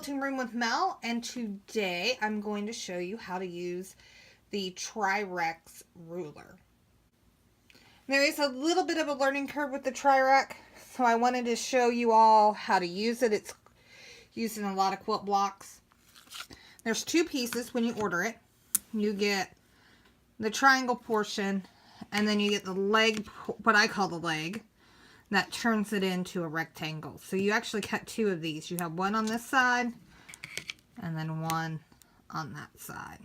Quilting Room with Mel, and today I'm going to show you how to use the Tri-Rex ruler. There is a little bit of a learning curve with the Tri-Rex, so I wanted to show you all how to use it. It's used in a lot of quilt blocks. There's two pieces when you order it. You get the triangle portion, and then you get the leg, what I call the leg, that turns it into a rectangle. So you actually cut two of these. You have one on this side and then one on that side.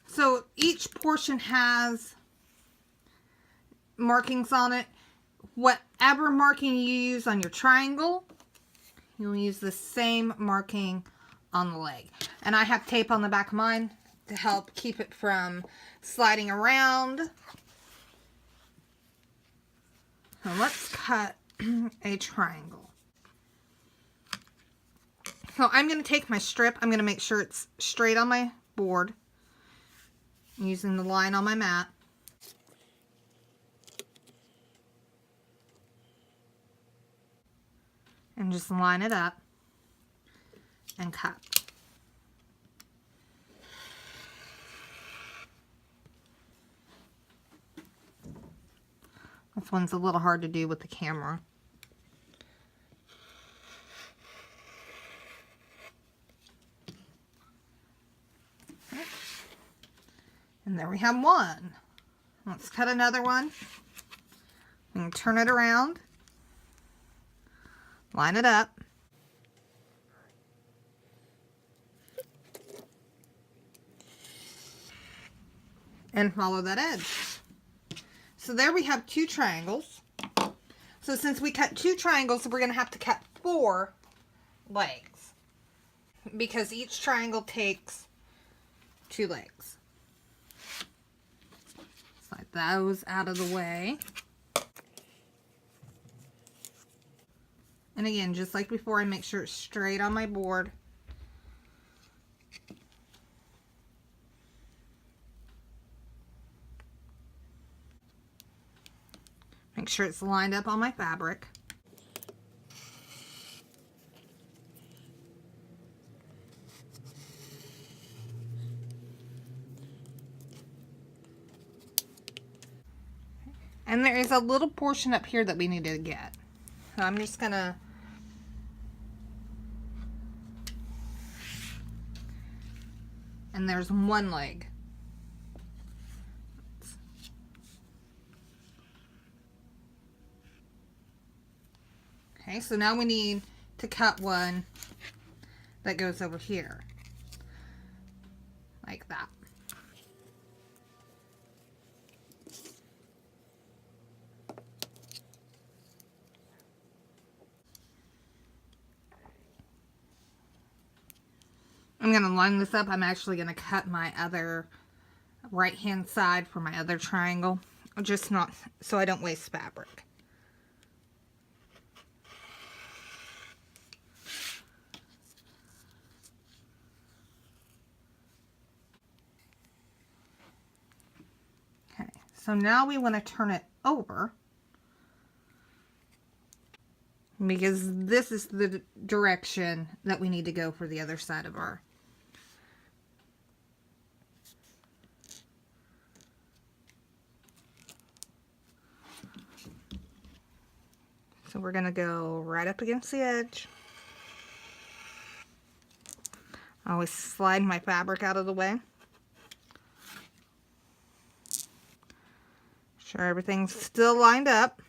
So each portion has markings on it. Whatever marking you use on your triangle, you'll use the same marking on the leg. And I have tape on the back of mine to help keep it from sliding around. So let's cut a triangle. So I'm going to take my strip. I'm going to make sure it's straight on my board using the line on my mat. And just line it up and cut. This one's a little hard to do with the camera. And there we have one. Let's cut another one. And turn it around. Line it up. And follow that edge. So there we have two triangles. So since we cut two triangles, we're going to have to cut 4 legs, because each triangle takes 2 legs. Slide those out of the way. And again, just like before, I make sure it's straight on my board. Make sure it's lined up on my fabric. And there is a little portion up here that we need to get. So I'm just gonna and there's one leg. Okay, so now we need to cut one that goes over here, like that. I'm going to line this up. I'm actually going to cut my other right-hand side for my other triangle, just not so I don't waste fabric. So now we want to turn it over, because this is the direction that we need to go for the other side of our. So we're going to go right up against the edge. I always slide my fabric out of the way. Sure everything's still lined up,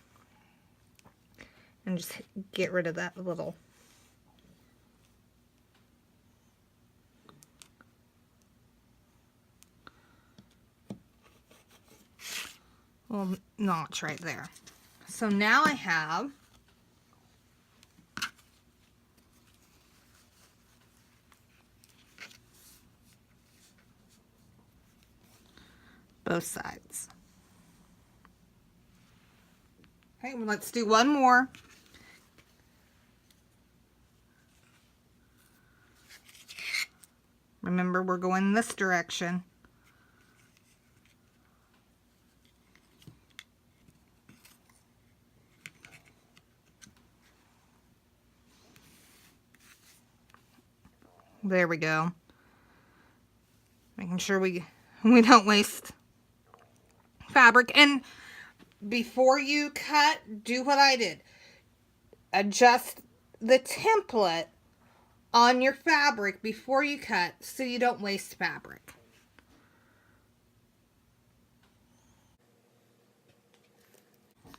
and just get rid of that little notch right there. So now I have both sides. Okay, well, let's do one more. Remember, we're going this direction. There we go. Making sure we don't waste fabric. And before you cut, do what I did. Adjust the template on your fabric before you cut so you don't waste fabric.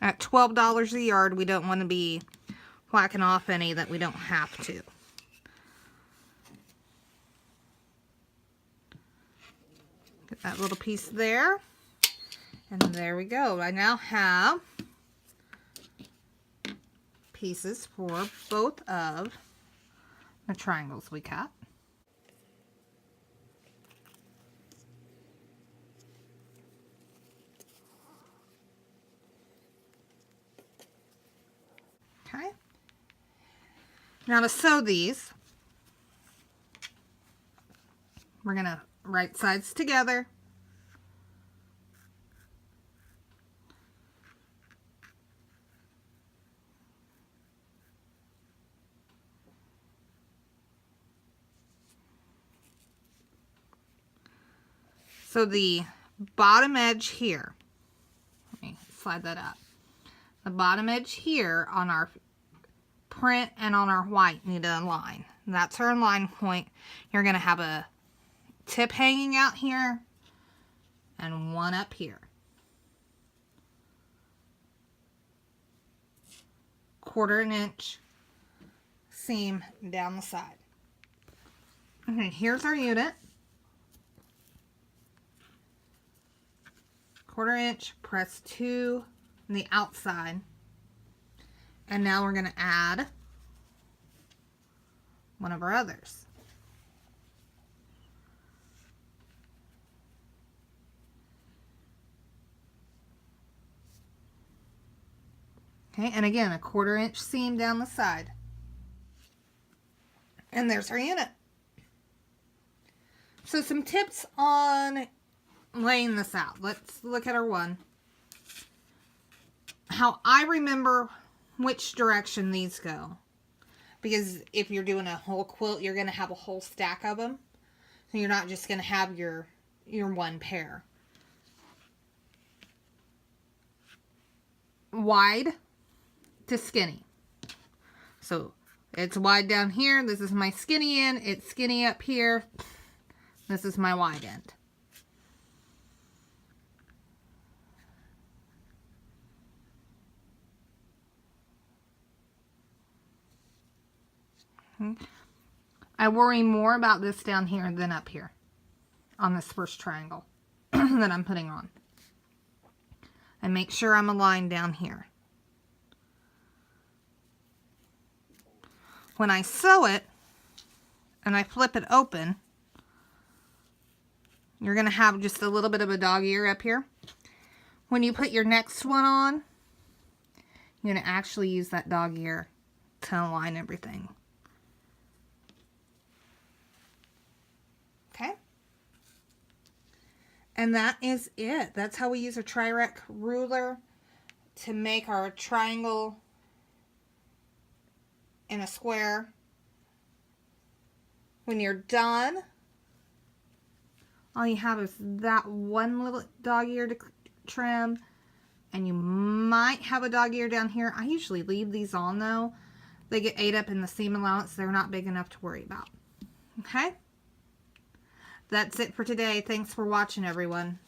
At $12 a yard, we don't want to be whacking off any that we don't have to. Get that little piece there. And there we go. I now have pieces for both of the triangles we cut. Okay. Now to sew these, we're going to right sides together. So the bottom edge here, let me slide that up. The bottom edge here on our print and on our white need to align. That's our align point. You're going to have a tip hanging out here and one up here. Quarter-inch seam down the side. Okay, here's our unit. Quarter-inch, press 2 on the outside. And now we're going to add one of our others. Okay, and again, a quarter-inch seam down the side. And there's our unit. So some tips on laying this out. Let's look at our one. How I remember which direction these go. Because if you're doing a whole quilt, you're going to have a whole stack of them. So you're not just going to have your one pair. Wide to skinny. So it's wide down here. This is my skinny end. It's skinny up here. This is my wide end. I worry more about this down here than up here on this first triangle that I'm putting on. And make sure I'm aligned down here. When I sew it and I flip it open, you're going to have just a little bit of a dog ear up here. When you put your next one on, you're going to actually use that dog ear to align everything. Okay. And that is it. That's how we use a tri-rack ruler to make our triangle in a square. When you're done, all you have is that one little dog ear to trim, and you might have a dog ear down here. I usually leave these on though. They get ate up in the seam allowance. They're not big enough to worry about. Okay? That's it for today. Thanks for watching, everyone.